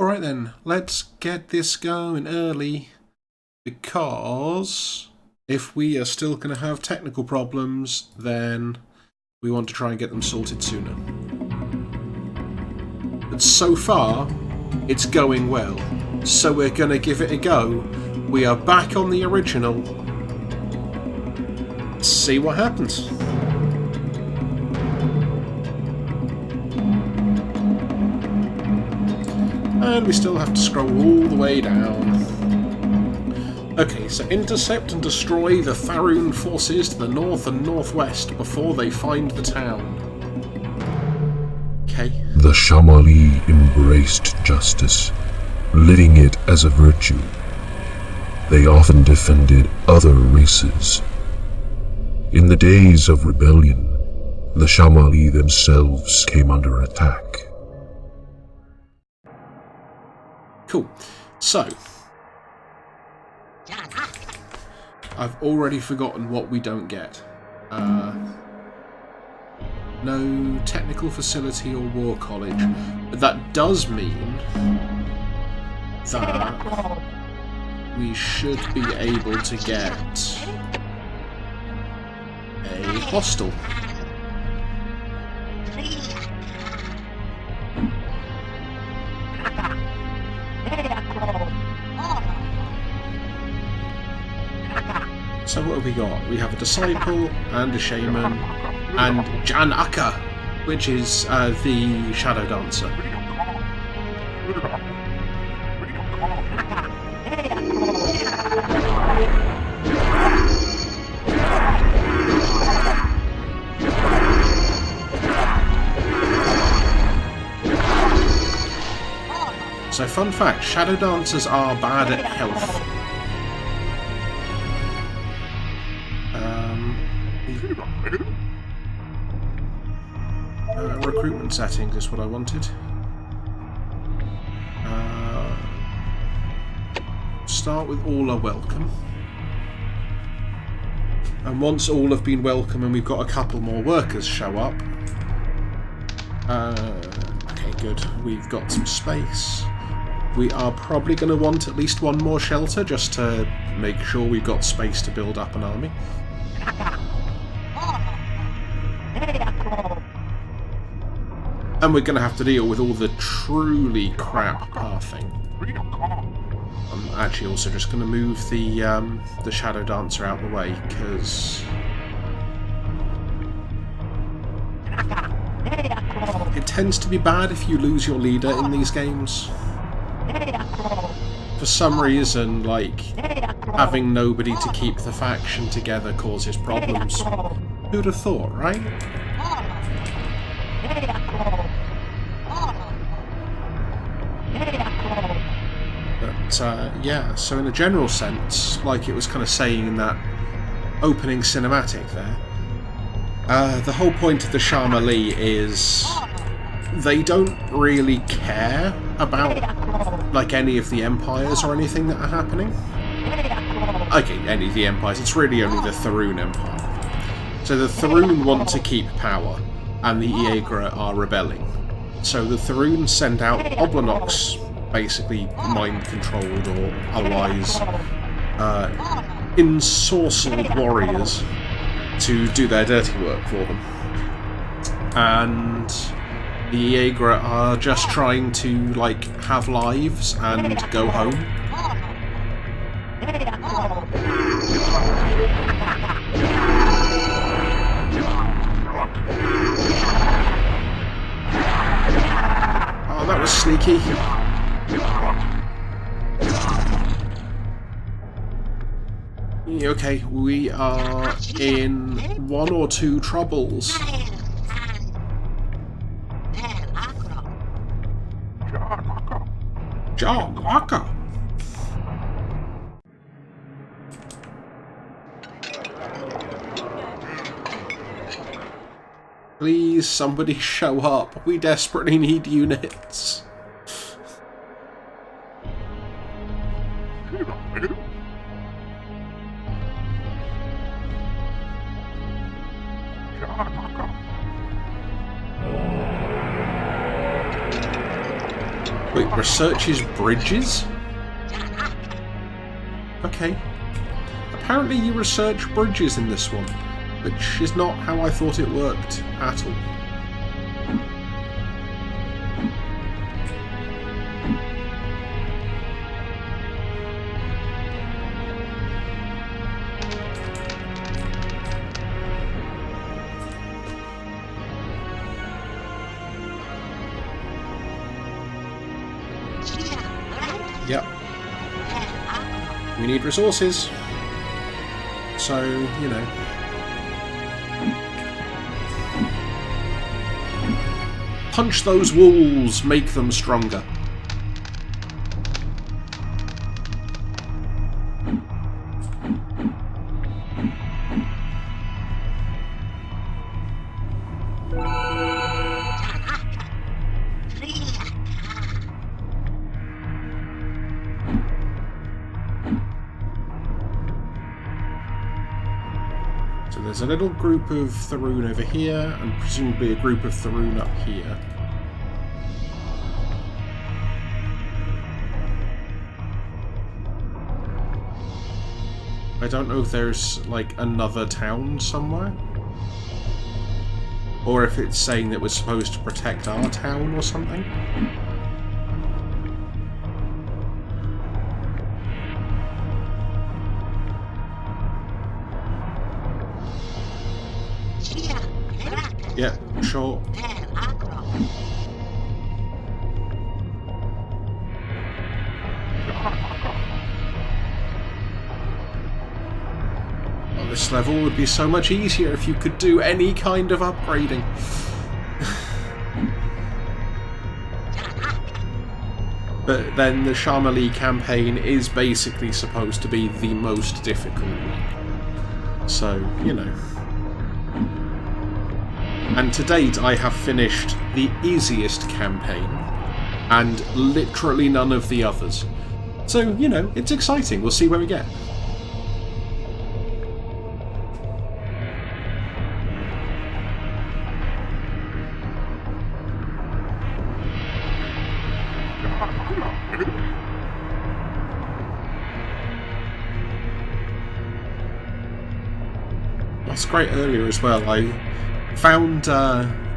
Alright then, let's get this going early, because if we are still going to have technical problems, then we want to try and get them sorted sooner. But so far, it's going well, so we're going to give it a go. We are back on the original. Let's see what happens. And we still have to scroll all the way down. Okay, so intercept and destroy the Tharoon forces to the north and northwest before they find the town. Okay. The Shama'Li embraced justice, living it as a virtue. They often defended other races. In the days of rebellion, the Shama'Li themselves came under attack. Cool. So, I've already forgotten what we don't get. No technical facility or war college. But that does mean that we should be able to get a hostel. So what have we got? We have a disciple and a shaman and Janaka, which is the shadow dancer. So fun fact, shadow dancers are bad at health. Recruitment settings is what I wanted. Start with all are welcome. And once all have been welcome and we've got a couple more workers show up. Okay, good. We've got some space. We are probably going to want at least one more shelter just to make sure we've got space to build up an army. And we're going to have to deal with all the truly crap pathing. I'm actually also just going to move the Shadow Dancer out of the way, because it tends to be bad if you lose your leader in these games. For some reason, like, having nobody to keep the faction together causes problems. Who'd have thought, right? But, yeah, so in a general sense, like it was kind of saying in that opening cinematic there, the whole point of the Shama'Li is they don't really care about, like, any of the empires or anything that are happening. Okay, any of the empires, it's really only the Tharoon Empire. So the Tharoon want to keep power, and the Iagra are rebelling. So the Tharoon send out Oblinox, basically mind-controlled or otherwise ensorcelled warriors, to do their dirty work for them. And the Iagra are just trying to, like, have lives and go home. Oh, that was sneaky. Okay, we are in one or two troubles. Janaka. Please, somebody show up. We desperately need units. Wait, Researches bridges? Okay. Apparently you research bridges in this one, which is not how I thought it worked at all. Yep. We need resources. So, you know. Punch those walls, make them stronger. There's a little group of Tharoon over here, and presumably a group of Tharoon up here. I don't know if there's, like, another town somewhere. Or if it's saying that we're supposed to protect our town or something. Yeah, sure. Well, this level would be so much easier if you could do any kind of upgrading. But then the Shama'Li campaign is basically supposed to be the most difficult one. So, you know. And to date, I have finished the easiest campaign, and literally none of the others. So, you know, it's exciting. We'll see where we get. That's great earlier as well. I found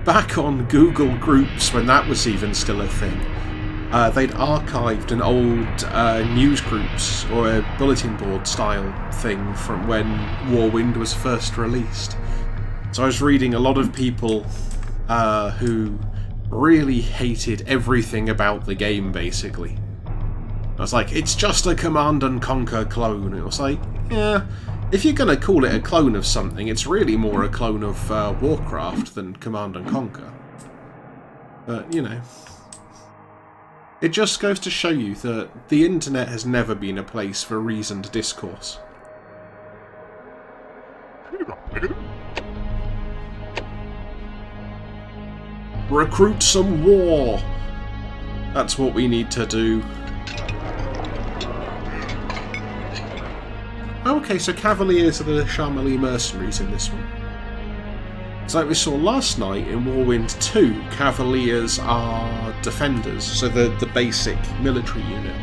back on Google Groups, when that was even still a thing, they'd archived an old news groups or a bulletin board style thing from when WarWind was first released. So I was reading a lot of people who really hated everything about the game, basically. I was like, it's just a Command and Conquer clone. It was like, yeah, if you're going to call it a clone of something, it's really more a clone of Warcraft than Command and Conquer. But, you know, it just goes to show you that the internet has never been a place for reasoned discourse. Recruit some war! That's what we need to do. Okay, so Cavaliers are the Shama'Li mercenaries in this one. So like we saw last night in WarWind 2, Cavaliers are defenders, so the basic military unit.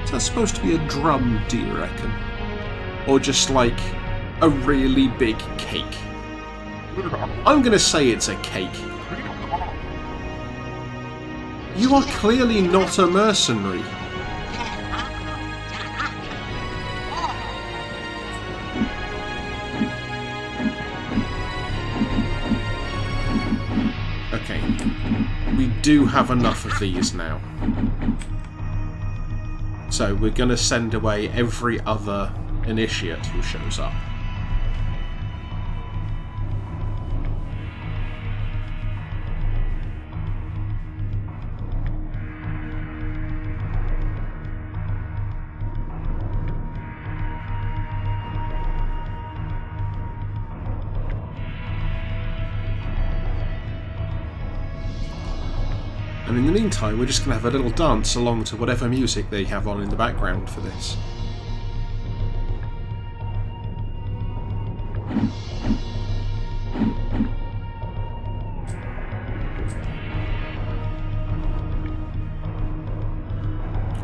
Is that supposed to be a drum, do you reckon? Or just like a really big cake? I'm gonna say it's a cake. You are clearly not a mercenary. Okay. We do have enough of these now. So we're going to send away every other initiate who shows up. And in the meantime, we're just going to have a little dance along to whatever music they have on in the background for this.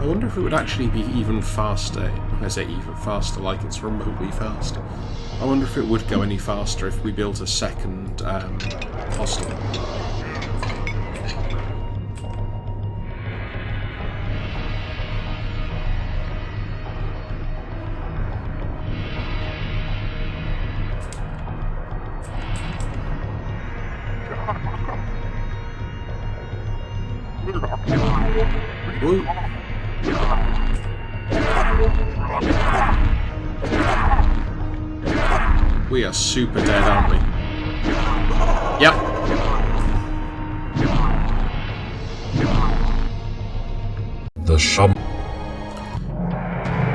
I wonder if it would actually be even faster. I say even faster, like it's remotely fast. I wonder if it would go any faster if we built a second hostel. Woo. We are super dead, aren't we? Yep. The Sham.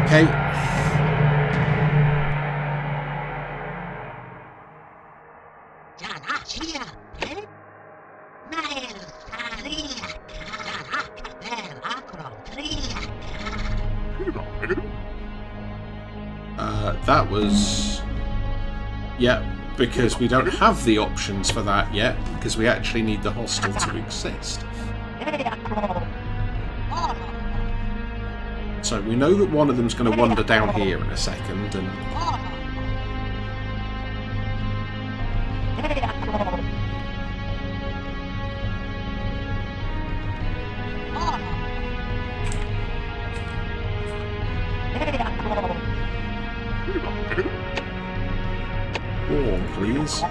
Okay. That was... Yeah, because we don't have the options for that yet, because we actually need the hostel to exist. So we know that one of them's going to wander down here in a second, and... Warm, please.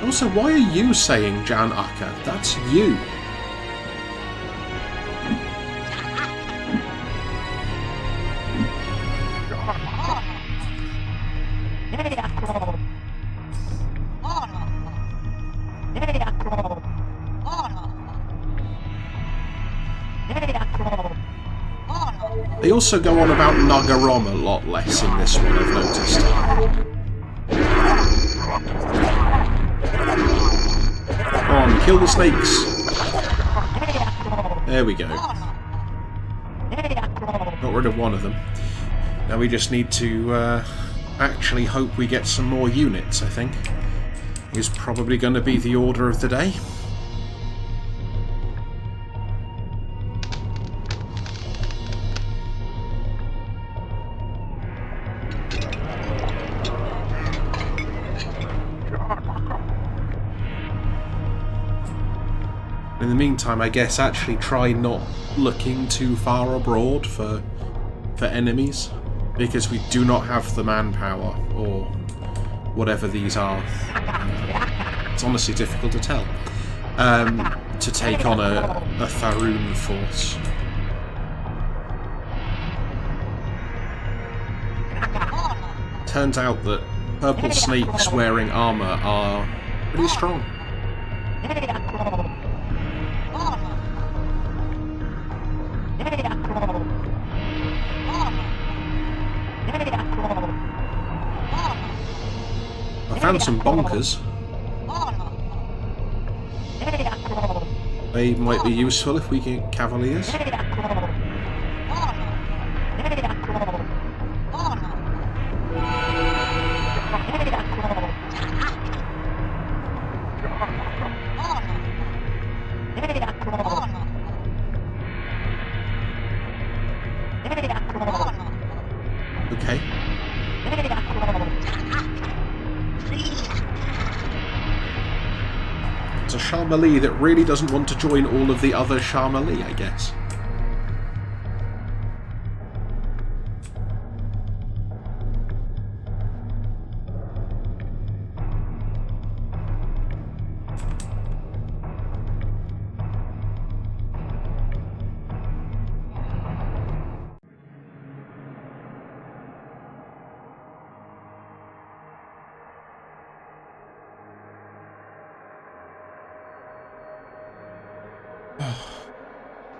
Also, why are you saying Jan Akka? That's you. They also go on about Nagarom a lot less in this one, I've noticed. Come on, kill the snakes. There we go. Got rid of one of them. Now we just need to actually hope we get some more units, I think. Is probably going to be the order of the day. In the meantime, I guess actually try not looking too far abroad for enemies, because we do not have the manpower, or whatever these are. It's honestly difficult to tell. To take on a Tharoon force. Turns out that purple snakes wearing armour are pretty strong. I found some bonkers. They might be useful if we get cavaliers. Okay. It's a Shama'Li that really doesn't want to join all of the other Shama'Li, I guess.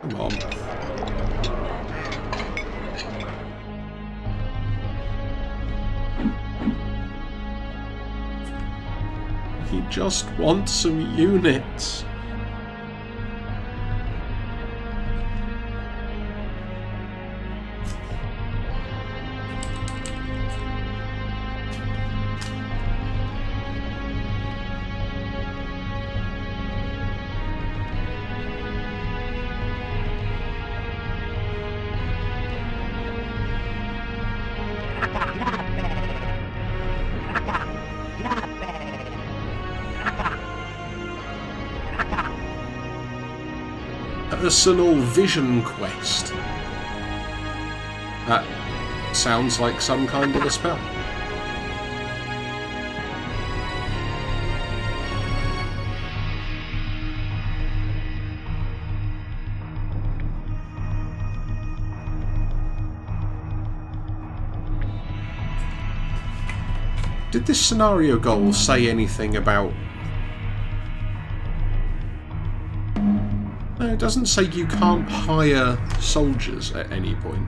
Come on. He just wants some units. personal vision quest. That sounds like some kind of a spell. Did this scenario goal say anything about... No, it doesn't say you can't hire soldiers at any point.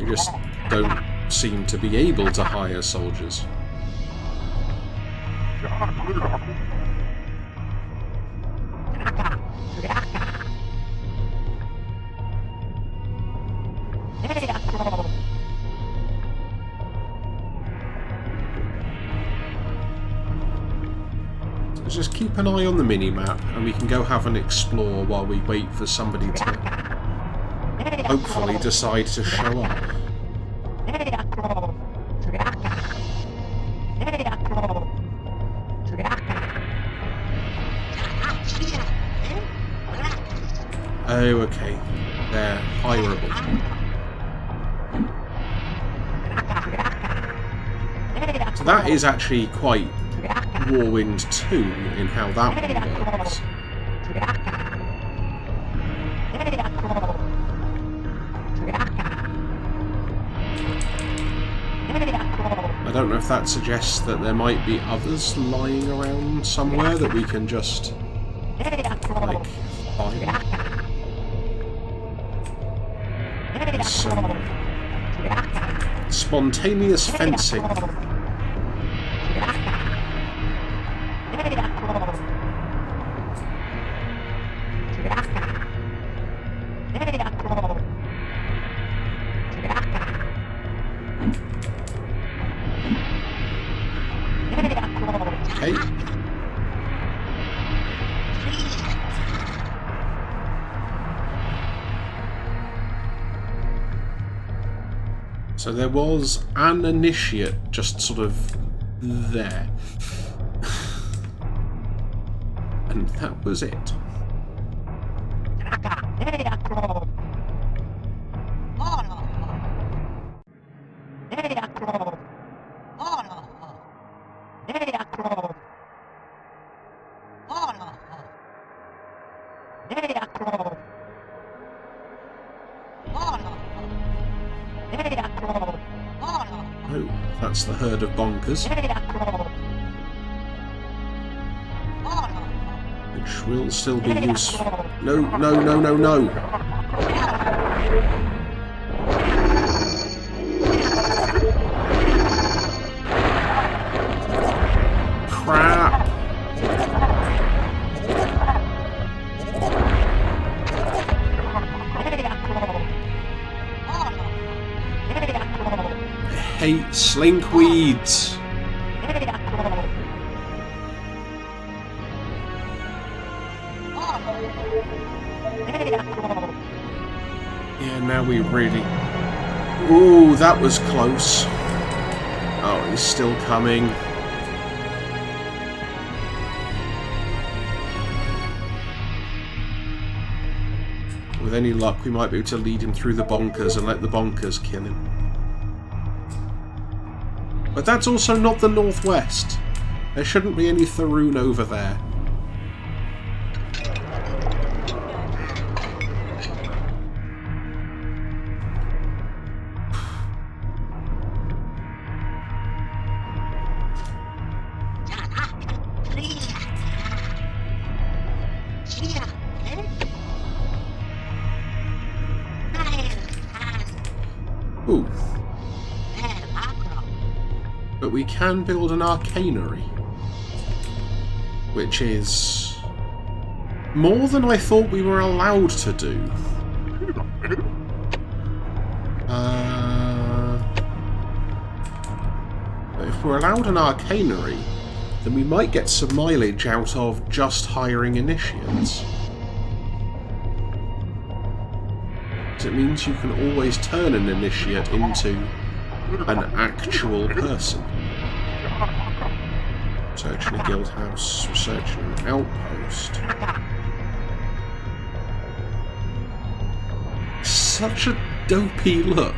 You just don't seem to be able to hire soldiers. Just keep an eye on the mini-map and we can go have an explore while we wait for somebody to hopefully decide to show up. Oh, okay. They're hireable. So that is actually quite WarWind 2 in how that one works. I don't know if that suggests that there might be others lying around somewhere that we can just, like, find. Some spontaneous fencing. Okay. So there was an initiate just sort of there. And that was it. Oh, that's the herd of bonkers. Which will still be useful. No, no, no, no, no! Crap! I hate slinkweeds! Yeah, now we really... Ooh, that was close. Oh, he's still coming. With any luck, we might be able to lead him through the bonkers and let the bonkers kill him. But that's also not the northwest. There shouldn't be any Tharoon over there. Ooh. But we can build an arcanery, which is more than I thought we were allowed to do. If we're allowed an arcanery, then we might get some mileage out of just hiring initiates. It means you can always turn an initiate into an actual person. Searching a guild house, researching an outpost. Such a dopey look.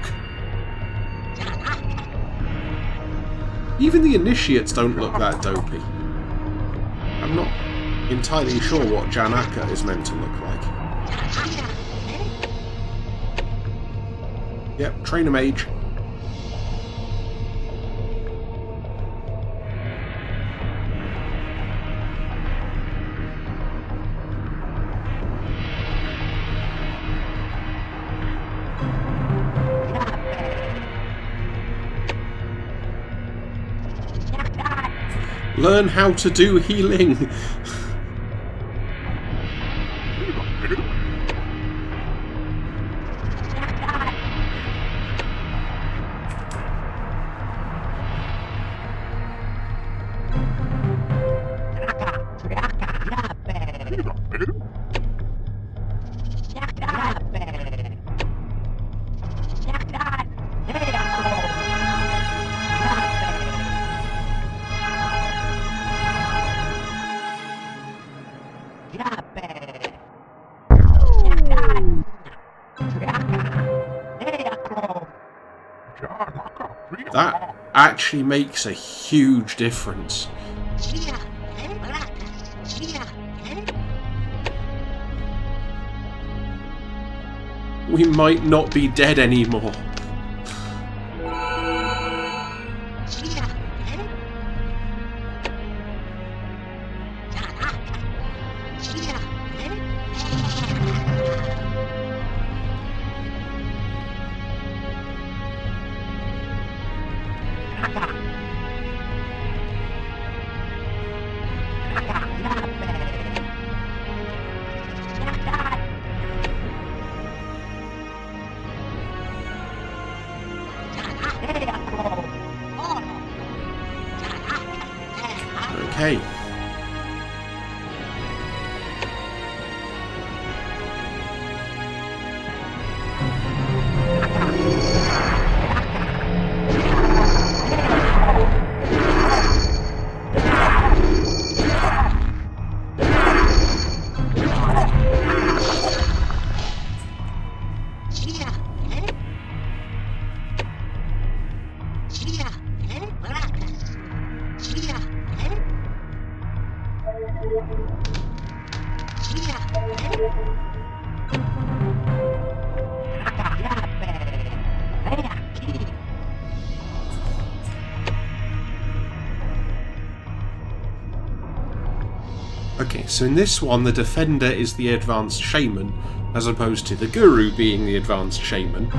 Even the initiates don't look that dopey. I'm not entirely sure what Janaka is meant to look like. Yep, train a mage. Learn how to do healing. That actually makes a huge difference. We might not be dead anymore. Okay. Okay, so in this one, the Defender is the advanced shaman, as opposed to the Guru being the advanced shaman.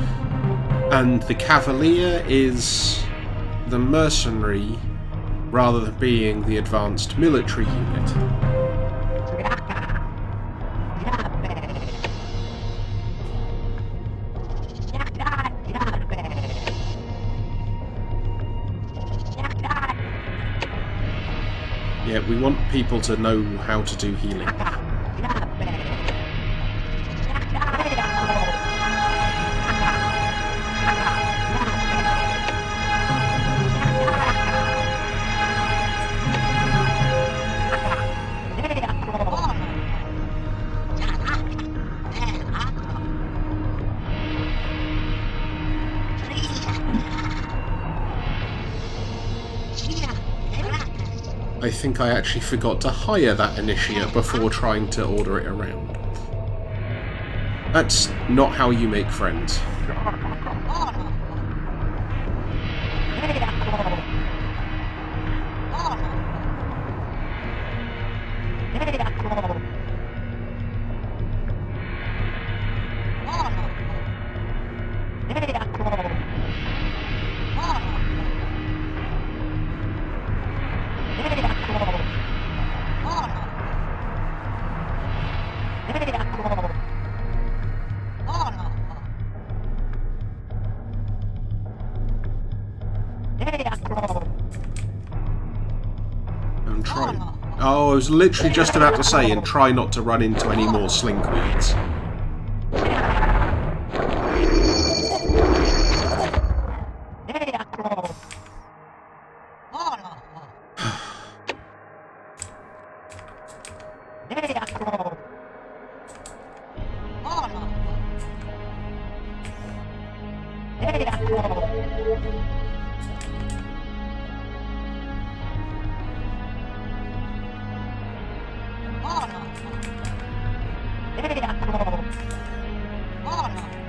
And the Cavalier is the mercenary, rather than being the advanced military unit. Yeah, we want people to know how to do healing. I think I actually forgot to hire that initiate before trying to order it around. That's not how you make friends. Oh, I was literally just about to say, and try not to run into any more slinkweeds.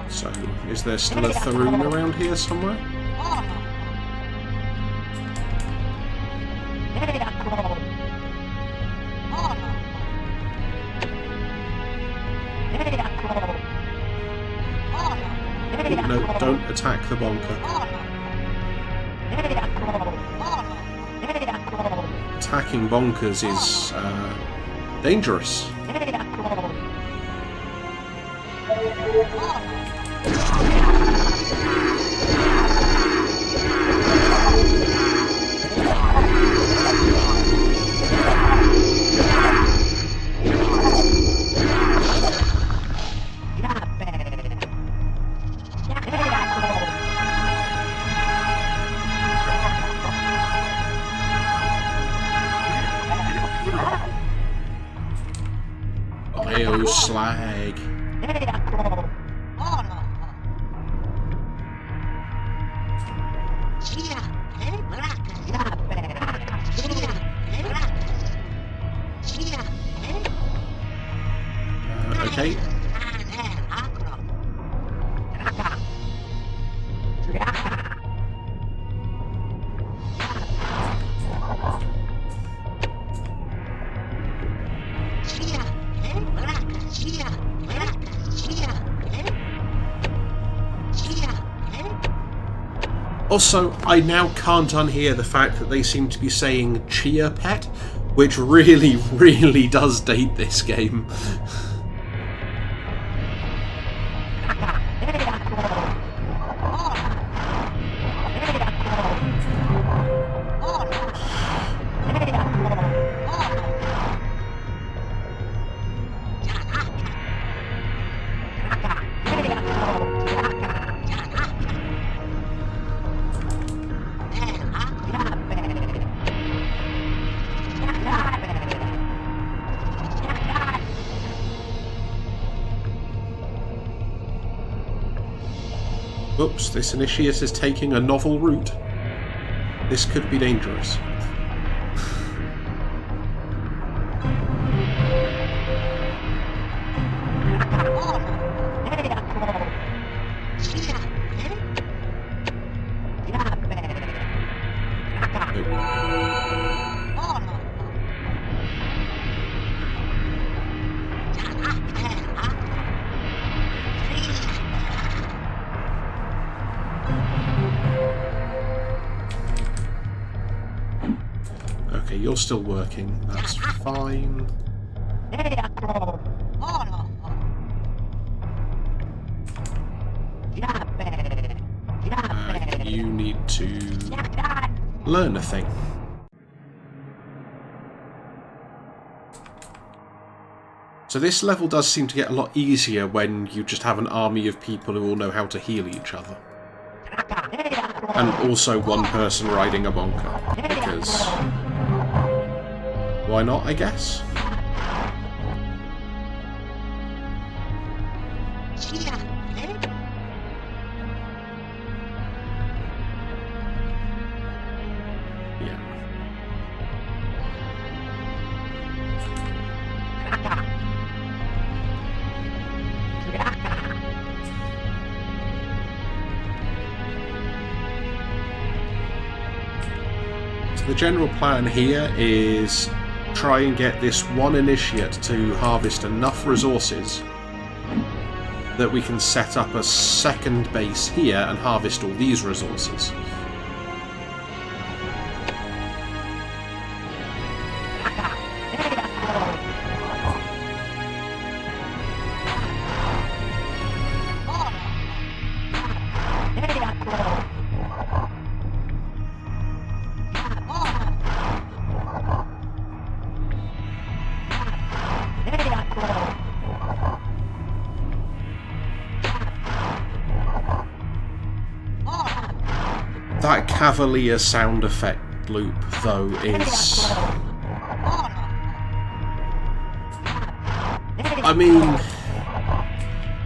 So, is there still a Tharoon around here somewhere? No, don't attack the bonker. Attacking bonkers is dangerous. Slag. Okay. Also, I now can't unhear the fact that they seem to be saying Chia Pet, which really, really does date this game. Oops, this initiate is taking a novel route. This could be dangerous. Okay, you're still working. That's fine. You need to learn a thing. So this level does seem to get a lot easier when you just have an army of people who all know how to heal each other. And also one person riding a bonker. Because why not, I guess? Yeah. So the general plan here is try and get this one initiate to harvest enough resources that we can set up a second base here and harvest all these resources. That Cavalier sound effect loop, though, is... I mean,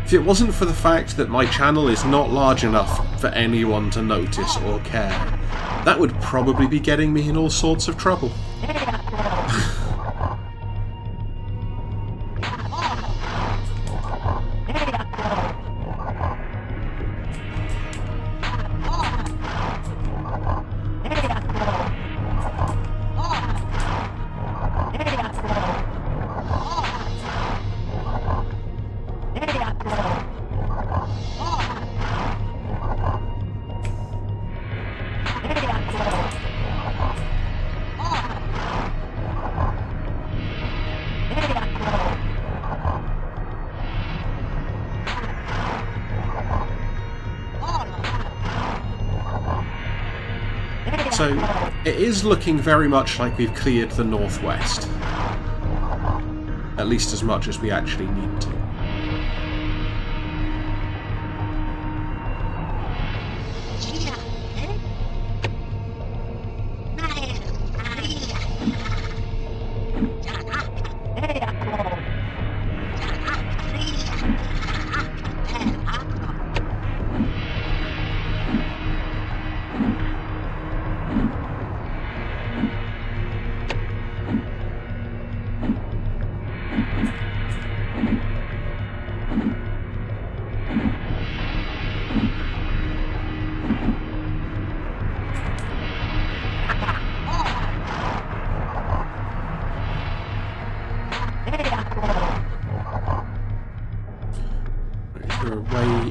If it wasn't for the fact that my channel is not large enough for anyone to notice or care, that would probably be getting me in all sorts of trouble. So, it is looking very much like we've cleared the northwest. At least as much as we actually need to.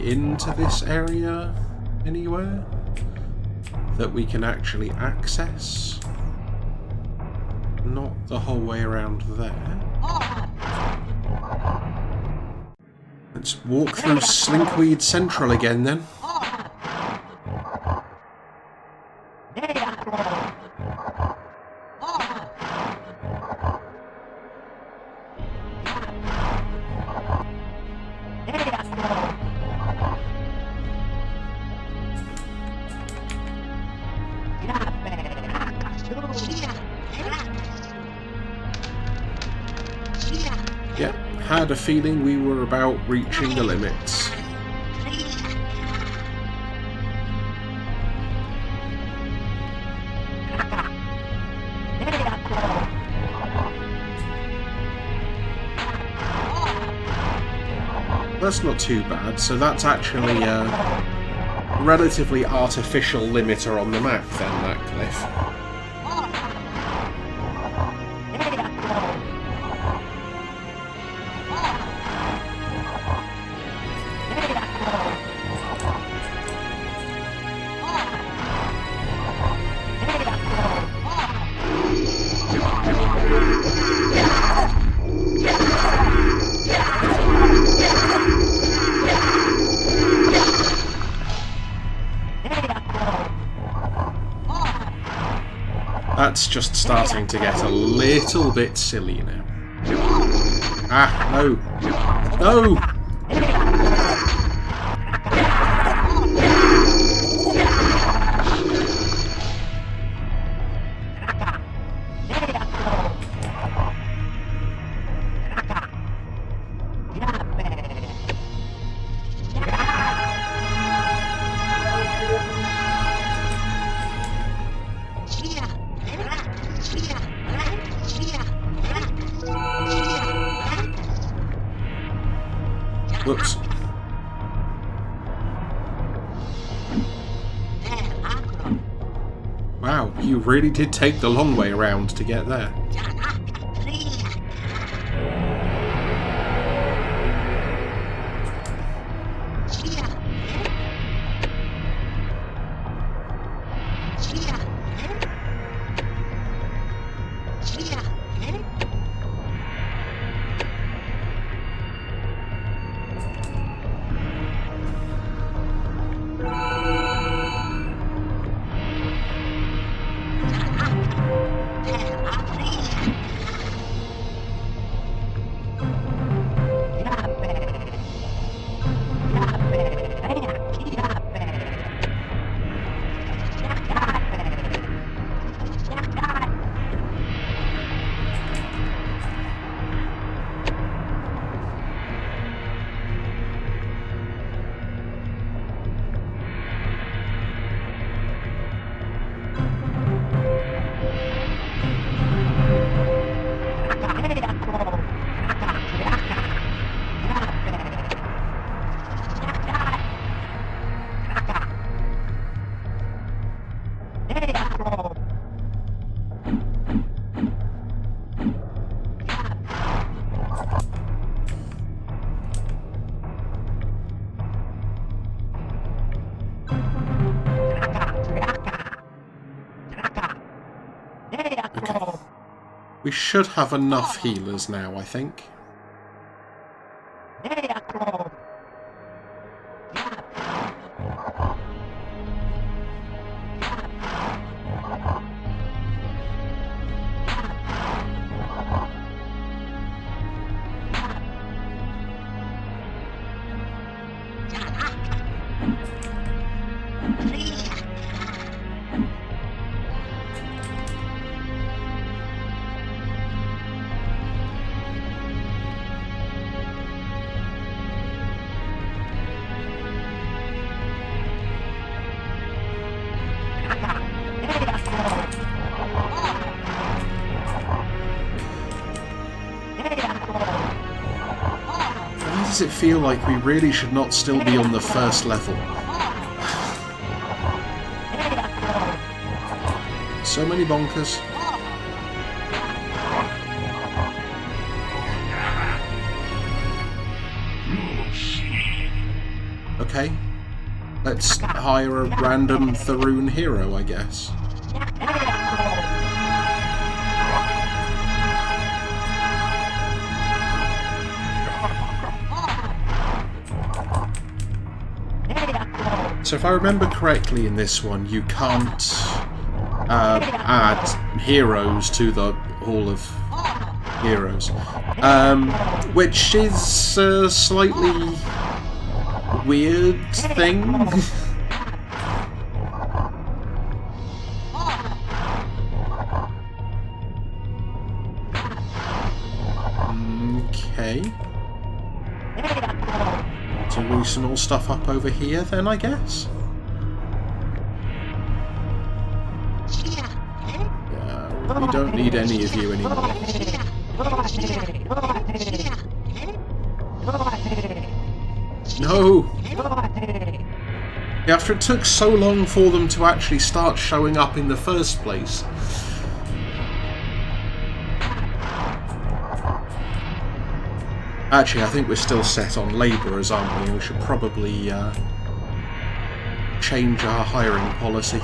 Into this area anywhere that we can actually access? Not the whole way around there. Let's walk through Slinkweed Central again then. Yeah, had a feeling we were about reaching the limits. That's not too bad, so that's actually a relatively artificial limiter on the map then, that cliff. That's just starting to get a little bit silly now. Ah, no. No! Whoops. Wow, you really did take the long way around to get there. We should have enough healers now, I think. Why does it feel like we really should not still be on the first level? So many bonkers. Okay. Let's hire a random Tharoon hero, I guess. So if I remember correctly in this one, you can't add heroes to the Hall of Heroes. Which is a slightly weird thing. Okay. To loosen all stuff up over here then, I guess? Yeah, we don't need any of you anymore. No! After it took so long for them to actually start showing up in the first place. Actually, I think we're still set on labourers, aren't we? We should probably change our hiring policy.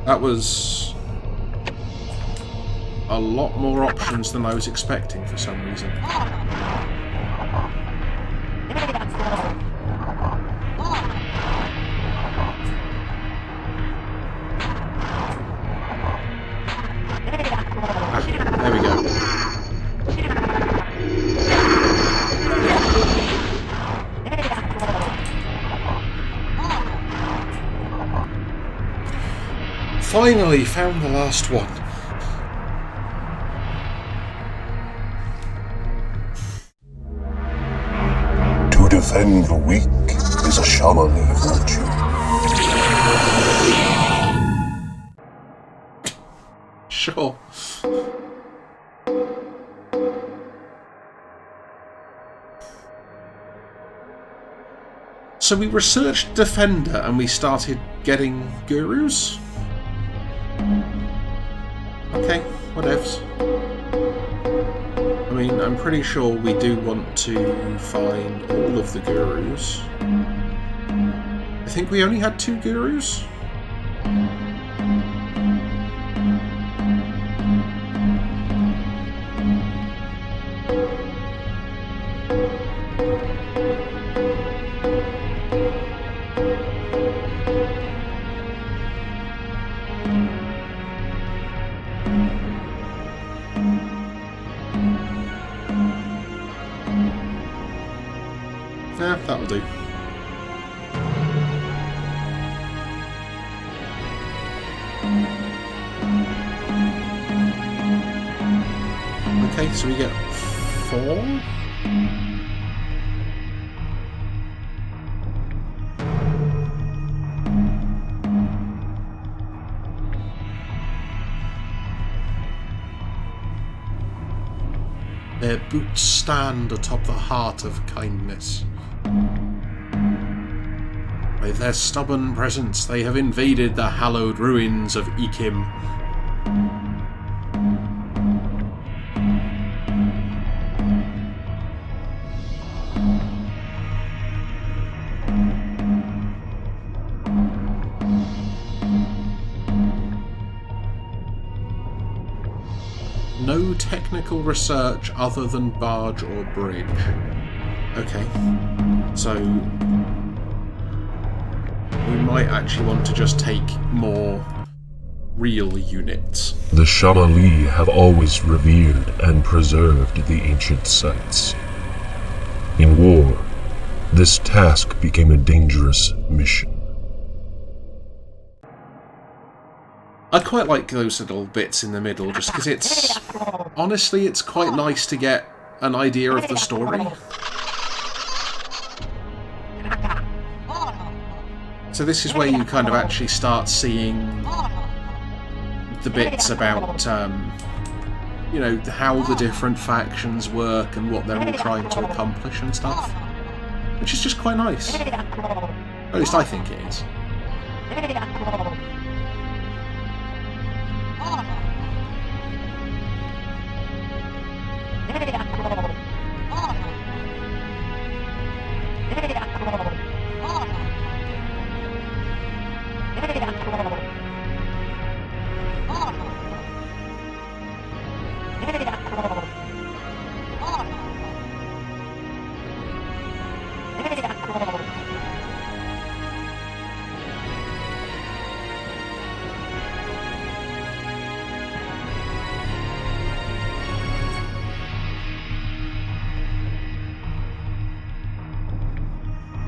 That was a lot more options than I was expecting for some reason. There we go. Finally found the last one. To defend the weak is a Shama'Li virtue. Sure. So we researched Defender and we started getting gurus? Okay, whatevs. I mean, I'm pretty sure we do want to find all of the gurus. I think we only had 2 gurus? Yeah, that'll do. Okay, so we get 4? Their boots stand atop the heart of kindness. With their stubborn presence, they have invaded the hallowed ruins of Ikim. No technical research other than barge or bridge. Okay. So we might actually want to just take more real units. The Shama'Li have always revered and preserved the ancient sites. In war, this task became a dangerous mission. I quite like those little bits in the middle, just because it's... Honestly, it's quite nice to get an idea of the story. So this is where you kind of actually start seeing the bits about, you know, how the different factions work and what they're all trying to accomplish and stuff. Which is just quite nice. At least I think it is.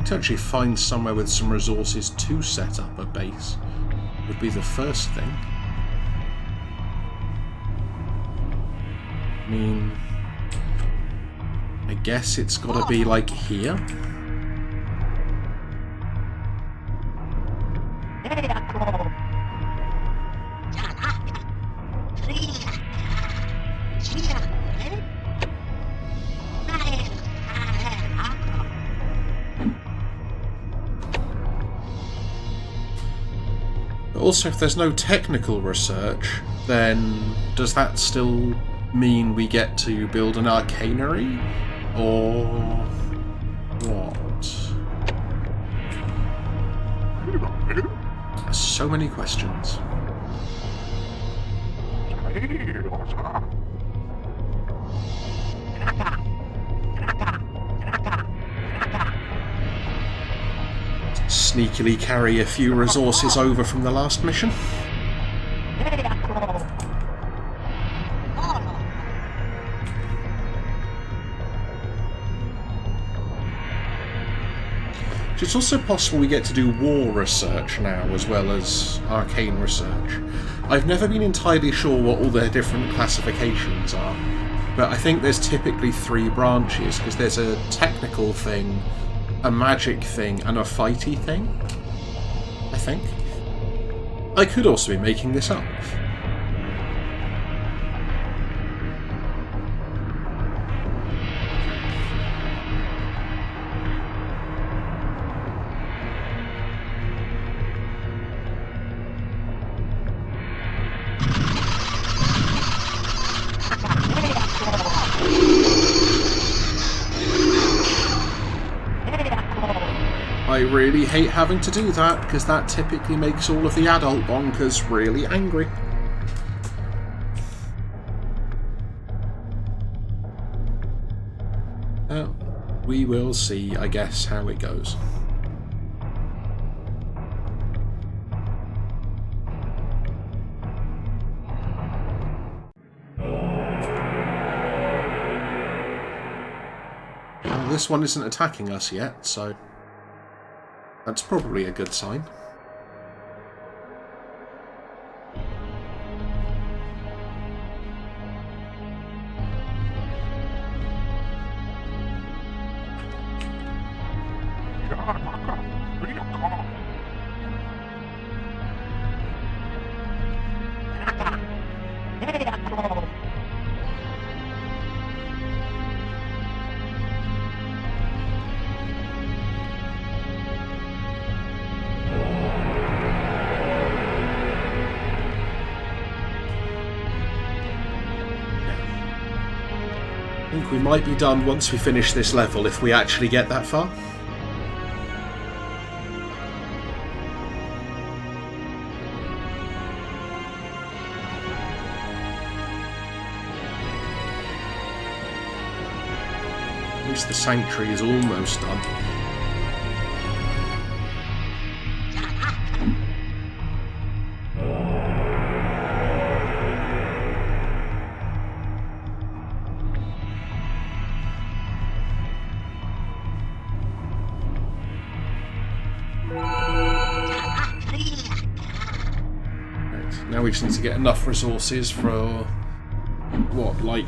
To actually find somewhere with some resources to set up a base would be the first thing. I mean, I guess it's got to be like here. Also, if there's no technical research, then does that still mean we get to build an arcanery? Or what? So many questions. Sneakily carry a few resources over from the last mission. It's also possible we get to do war research now as well as arcane research. I've never been entirely sure what all their different classifications are, but I think there's typically 3 branches, because there's a technical thing, a magic thing, and a fighty thing, I think. I could also be making this up. I really hate having to do that, because that typically makes all of the adult bonkers really angry. Well, we will see, I guess, how it goes. Well, this one isn't attacking us yet, so that's probably a good sign. I think we might be done once we finish this level, if we actually get that far. least the sanctuary is almost done. Now we just need to get enough resources for, what, like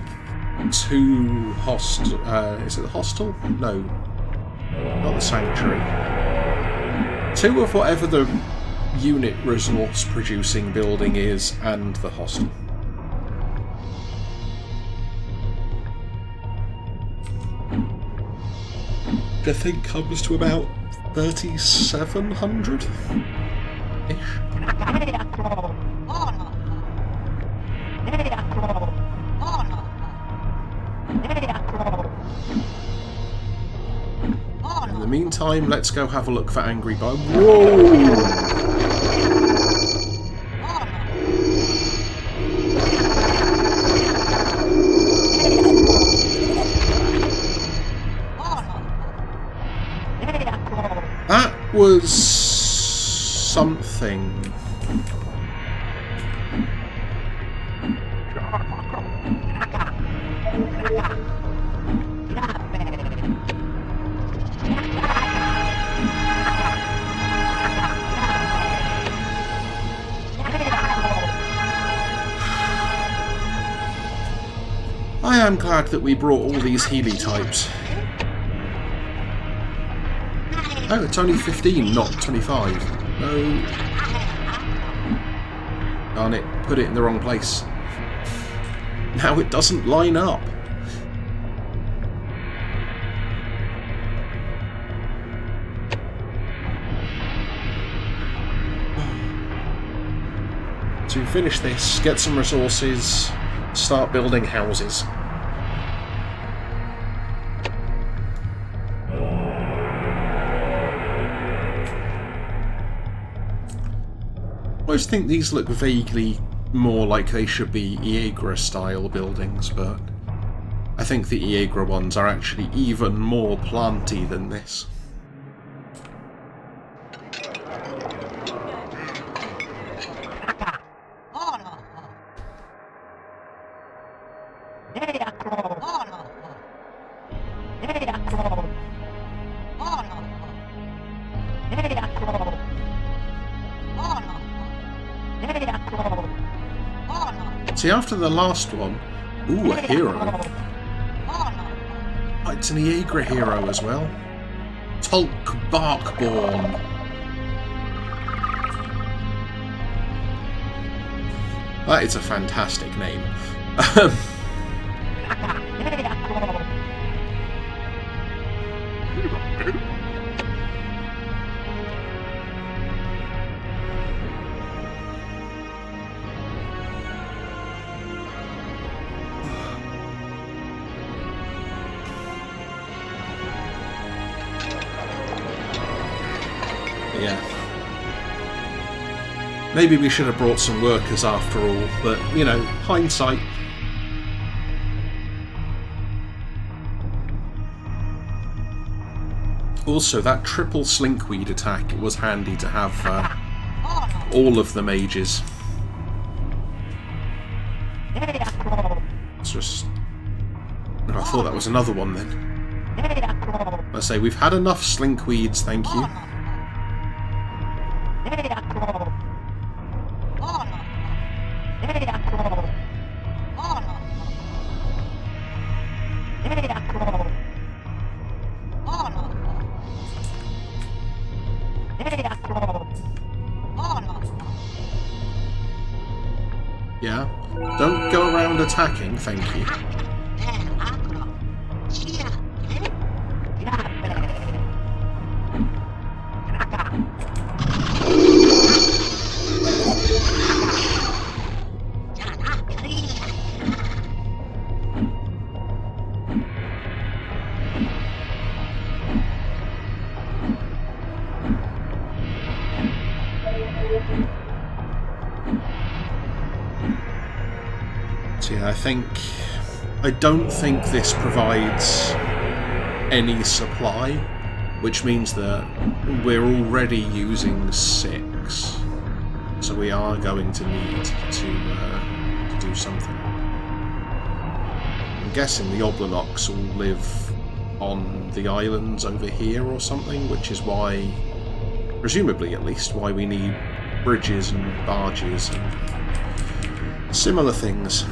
2 hostel... is it the hostel? No. Not the sanctuary. 2 of whatever the unit resource producing building is, and the hostel. Which I think comes to about 3,700-ish. In the meantime, let's go have a look for Angry Bow. Whoa! That was something. I am glad that we brought all these Healy types. Oh, it's only 15, not 25. No. Darn it, put it in the wrong place. Now it doesn't line up. To finish this, get some resources, start building houses. I always think these look vaguely more like they should be Iegra-style buildings, but I think the Iegra ones are actually even more planty than this. See, after the last one... Ooh, a hero. Oh, it's an Iegra hero as well. Tolk Barkborn. That is a fantastic name. Yeah. Maybe we should have brought some workers after all, but, you know, hindsight. Also, that triple slinkweed attack, it was handy to have all of the mages. It's just... Oh, I thought that was another one then. I say, we've had enough slinkweeds, thank you. Yeah? Don't go around attacking, thank you. I don't think this provides any supply, which means that we're already using 6. So we are going to need to do something. I'm guessing the Oblinox will live on the islands over here or something, which is why, presumably at least, why we need bridges and barges and similar things.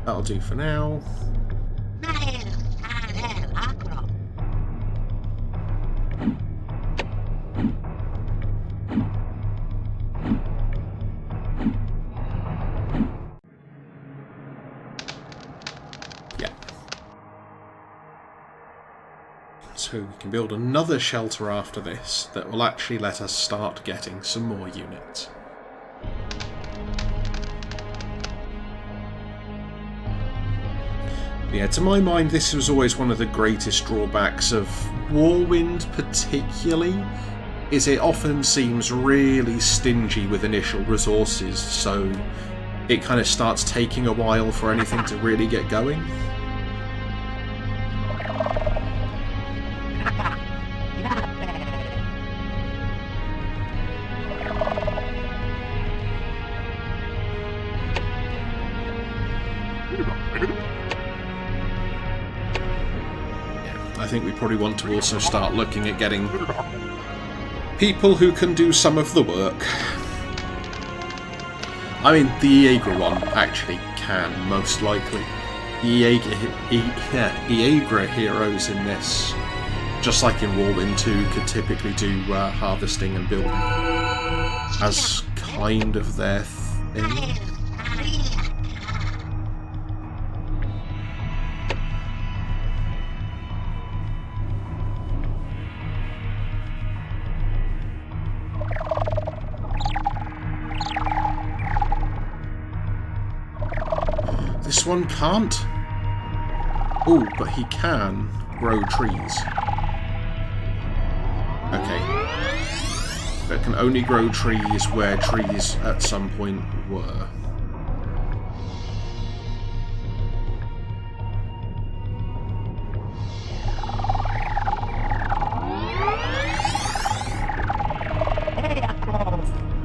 That'll do for now. Yeah. So we can build another shelter after this that will actually let us start getting some more units. Yeah, to my mind, this was always one of the greatest drawbacks of WarWind particularly, is it often seems really stingy with initial resources, so it kind of starts taking a while for anything to really get going. I think we probably want to also start looking at getting people who can do some of the work. I mean, the Iagra one actually can, most likely. The Iagra heroes in this, just like in WarWind 2, could typically do harvesting and building as kind of their thing. This one can't. Oh, but he can grow trees. Okay. But it can only grow trees where trees at some point were.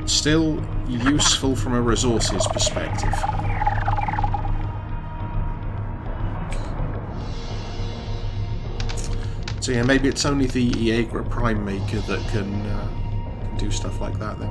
Still useful from a resources perspective. So yeah, maybe it's only the Iagra Prime Maker that can do stuff like that then.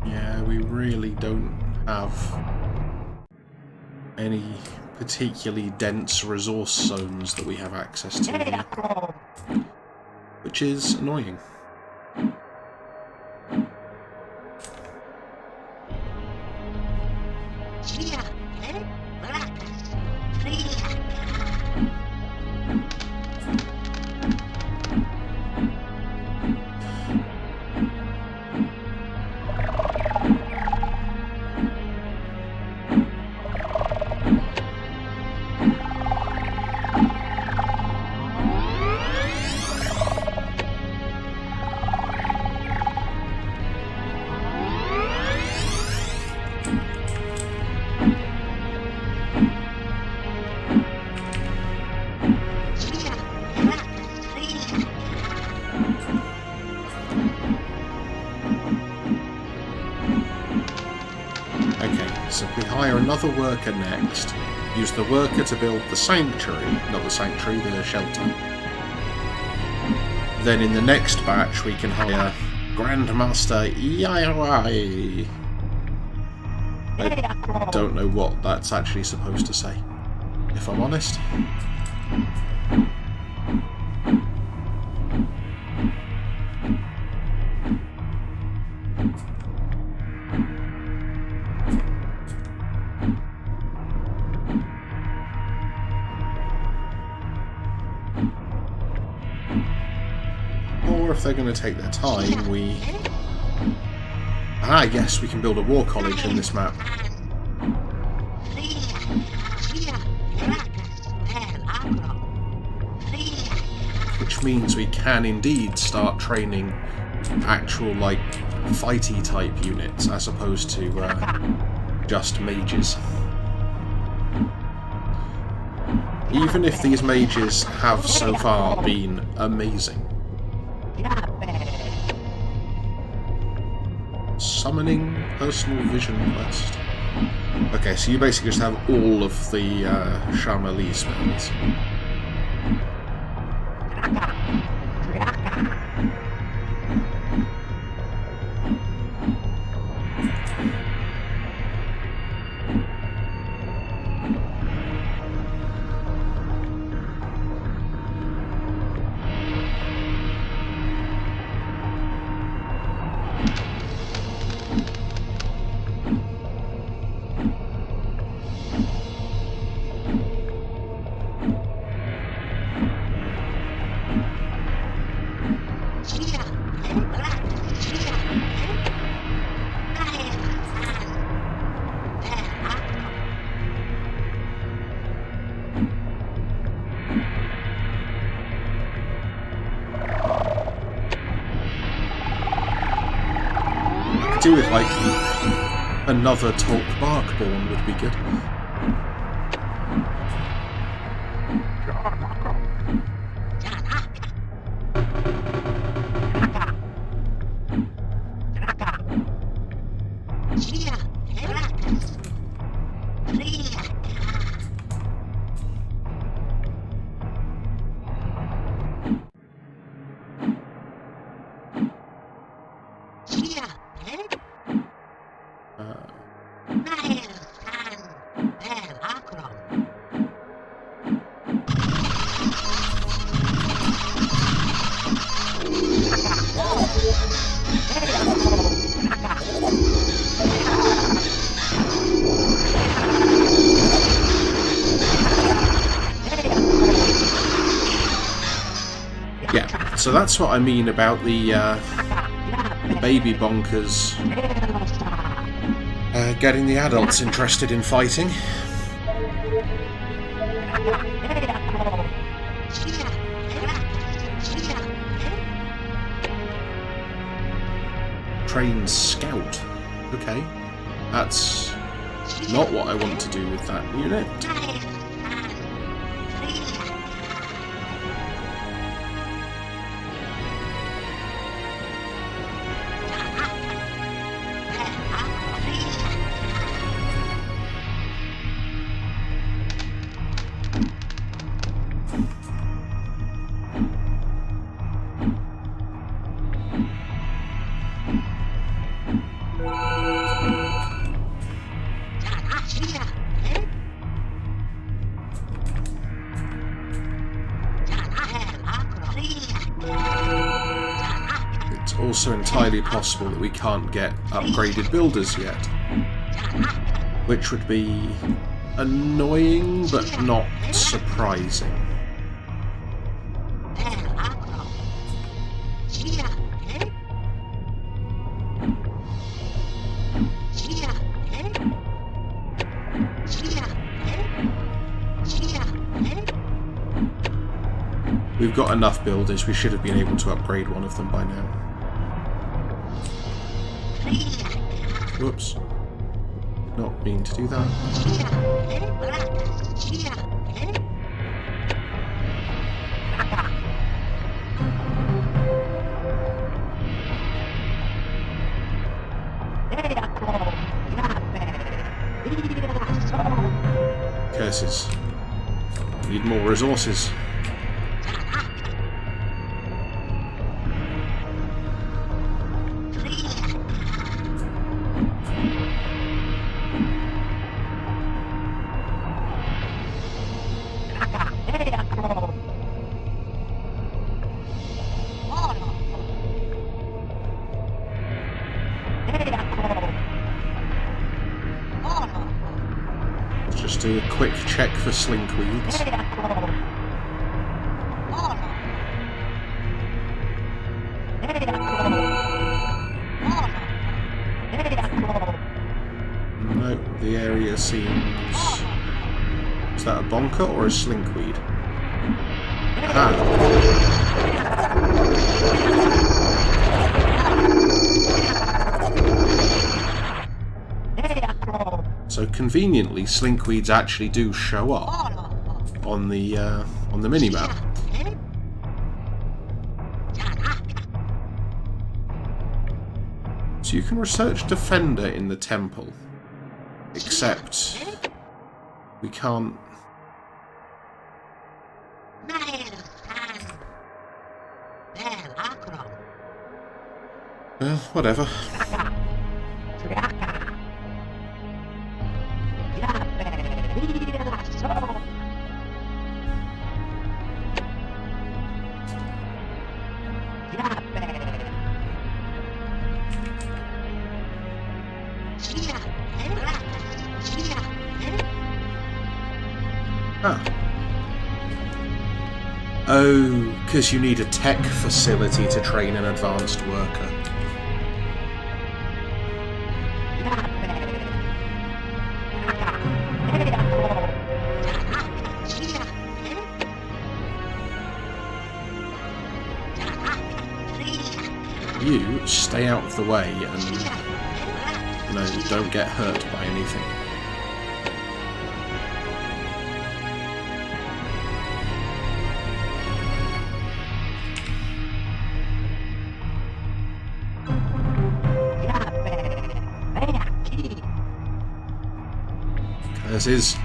Yeah, we really don't have any particularly dense resource zones that we have access to here, which is annoying. hire another worker next, use the worker to build the sanctuary, not the sanctuary, the shelter. Then in the next batch we can hire Grandmaster Yai. I don't know what that's actually supposed to say, if I'm honest. Or if they're going to take their time, we... Ah, yes, we can build a war college in this map. Which means we can indeed start training actual, like, fighty type units as opposed to just mages. Even if these mages have so far been amazing. Summoning personal vision quest. Okay, so you basically just have all of the Shama'Li spells. Do it like another Talk Barkborn would be good. Yeah, so that's what I mean about the baby bonkers getting the adults interested in fighting. Train Scout. Okay. That's not what I want to do with that unit. Also entirely possible that we can't get upgraded builders yet, which would be annoying but not surprising. We've got enough builders, we should have been able to upgrade one of them by now. Whoops. Did not mean to do that. this is... Need more resources. Just do a quick check for slinkweeds. No, the area seems... Is that a bonker or a slinkweed? Aha! So conveniently, slinkweeds actually do show up on the minimap. So you can research Defender in the temple, except we can't. Well, whatever. Ah. Oh, because you need a tech facility to train an advanced worker. You stay out of the way and, you know, don't get hurt by anything. This is...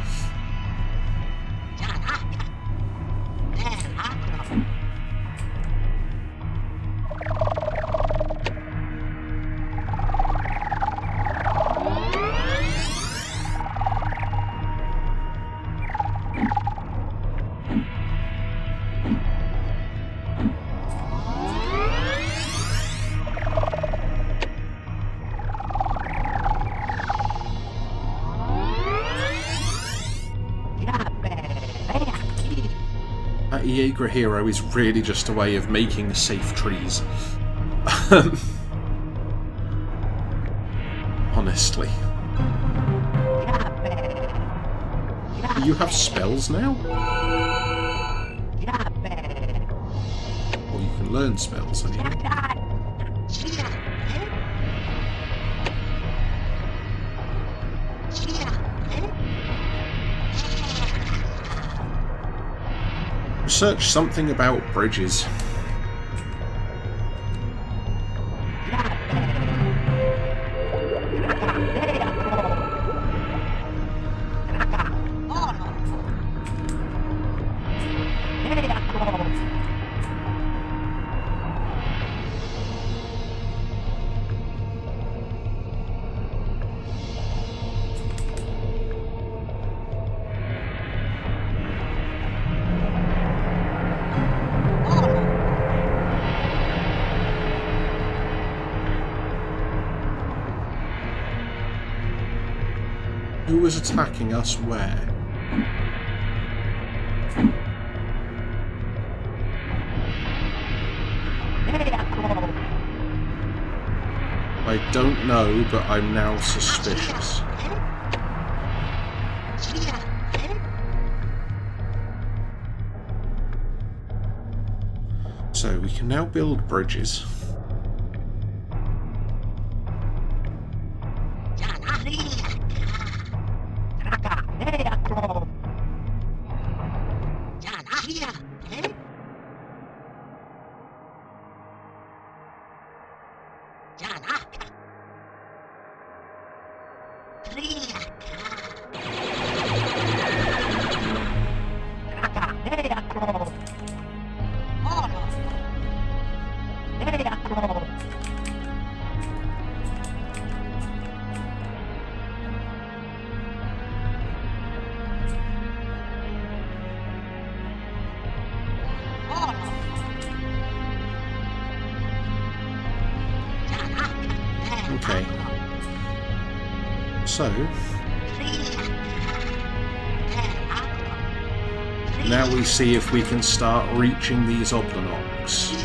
That Jaeger hero is really just a way of making safe trees. Honestly. Do you have spells now? Or you can learn spells anyway. Research something about bridges. Who was attacking us where? I don't know, but I'm now suspicious. So we can now build bridges. Okay. So, now we see if we can start reaching these Oblinox.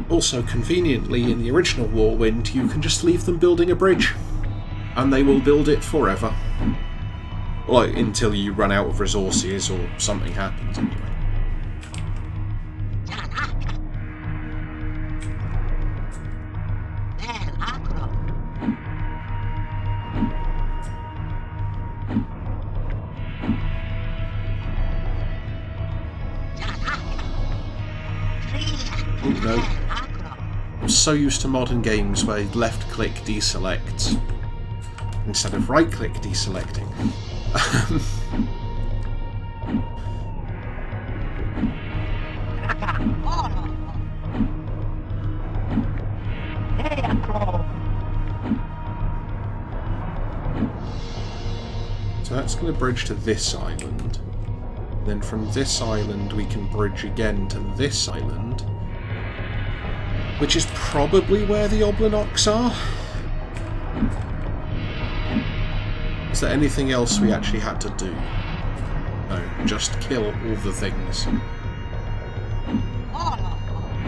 Also, conveniently, in the original WarWind, you can just leave them building a bridge, and they will build it forever. Well, until you run out of resources or something happens, anyway. Oh, no. I'm so used to modern games where left-click deselects instead of right-click deselecting. So that's going to bridge to this island. Then from this island we can bridge again to this island, which is probably where the Oblinox are. Is there anything else we actually had to do? No, just kill all the things.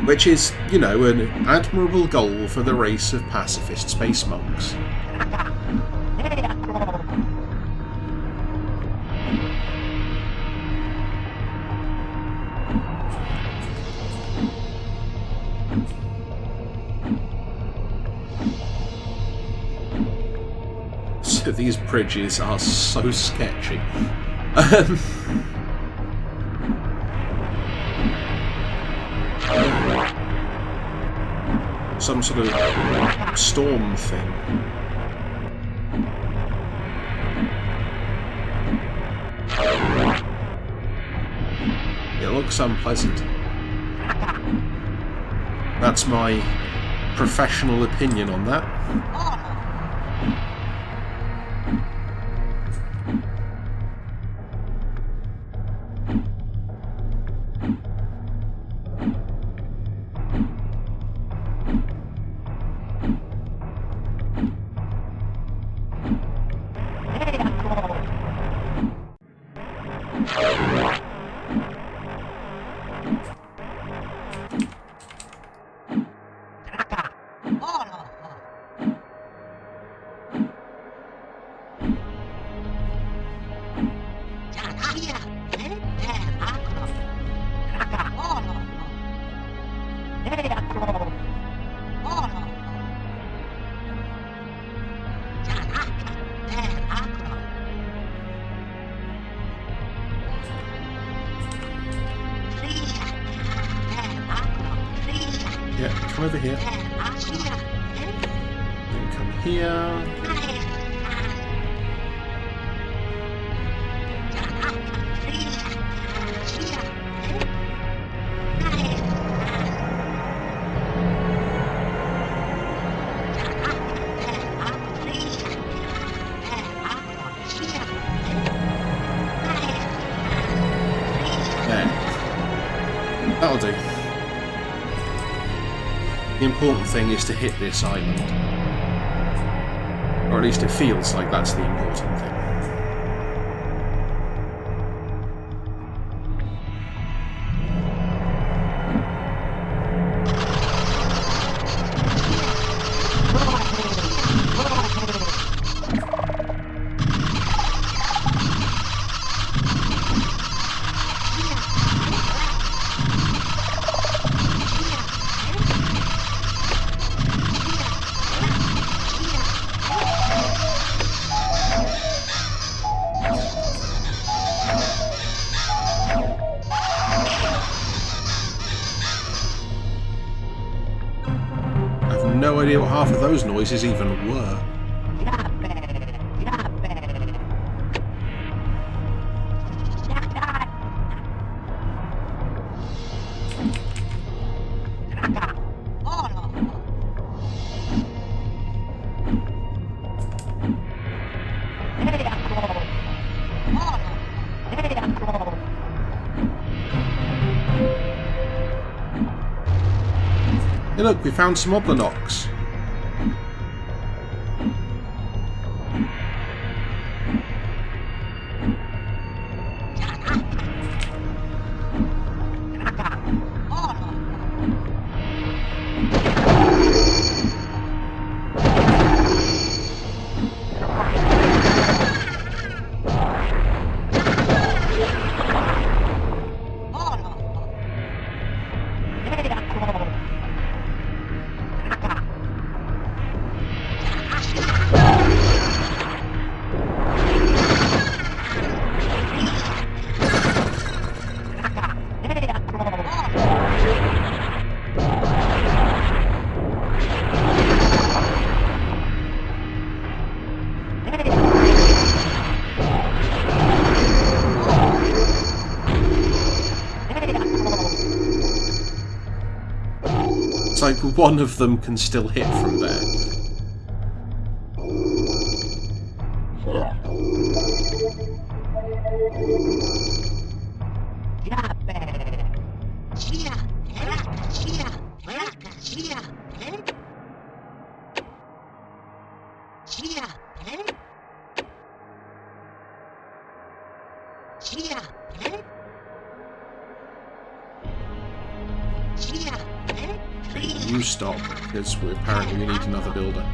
Which is, you know, an admirable goal for the race of pacifist space monks. So these bridges are so sketchy. Some sort of storm thing. It looks unpleasant. That's my professional opinion on that. Yeah, come over here. Then come here. There. That'll do. The important thing is to hit this island. Or at least it feels like that's the important thing. idea what half of those noises even were. Hey look, we found some other knocks. It's like one of them can still hit from there. You stop, because apparently we need another builder.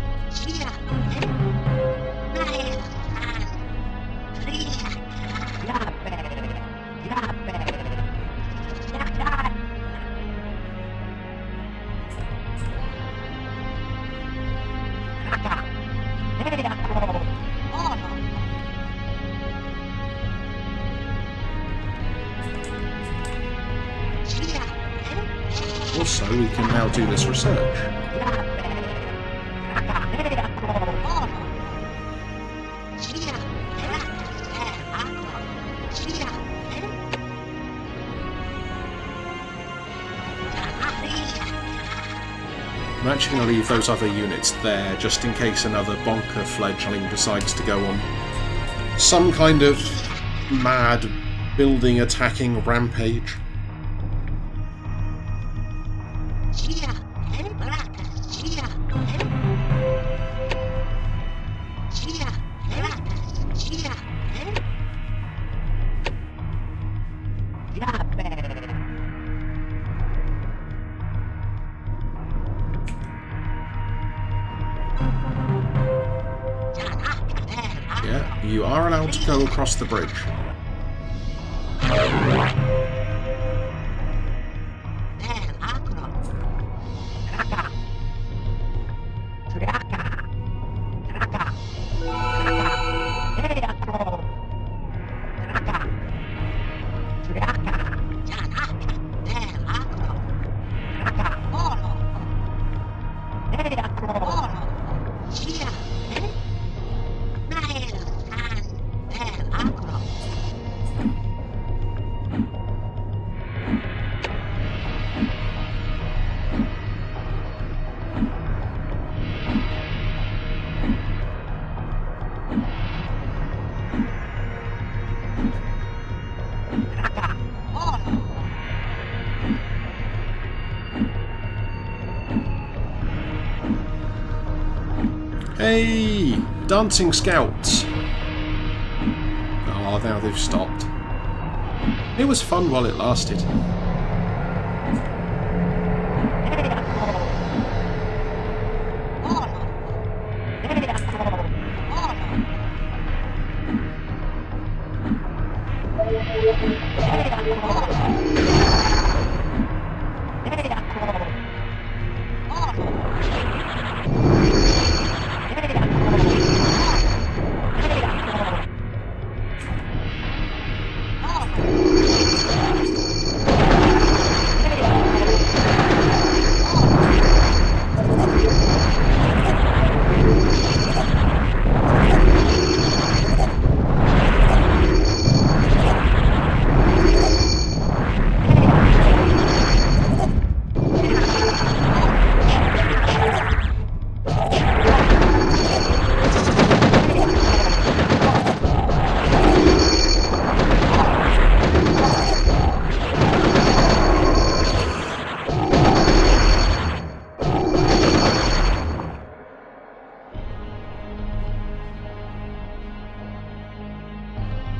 Also, we can now do this research. I'm actually going to leave those other units there, just in case another bonker fledgling decides to go on some kind of mad building attacking rampage. Yeah, you are allowed to go across the bridge. Hey! Dancing scouts! Oh, now they've stopped. It was fun while it lasted.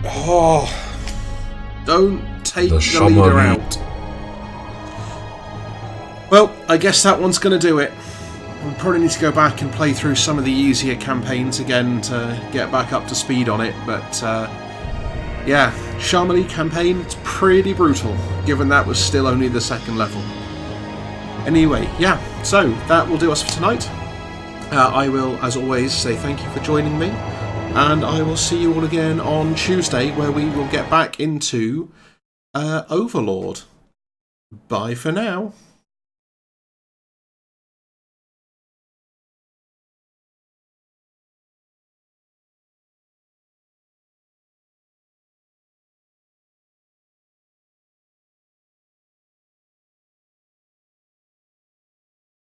Oh, don't take The the leader Shama'Li. out. Well, I guess that one's going to do it. We'll probably need to go back and play through some of the easier campaigns again to get back up to speed on it, but yeah, Shama'Li campaign, it's pretty brutal, given that was still only the second level. Anyway, yeah, so that will do us for tonight. I will, as always, say thank you for joining me, and I will see you all again on Tuesday, where we will get back into Overlord. Bye for now.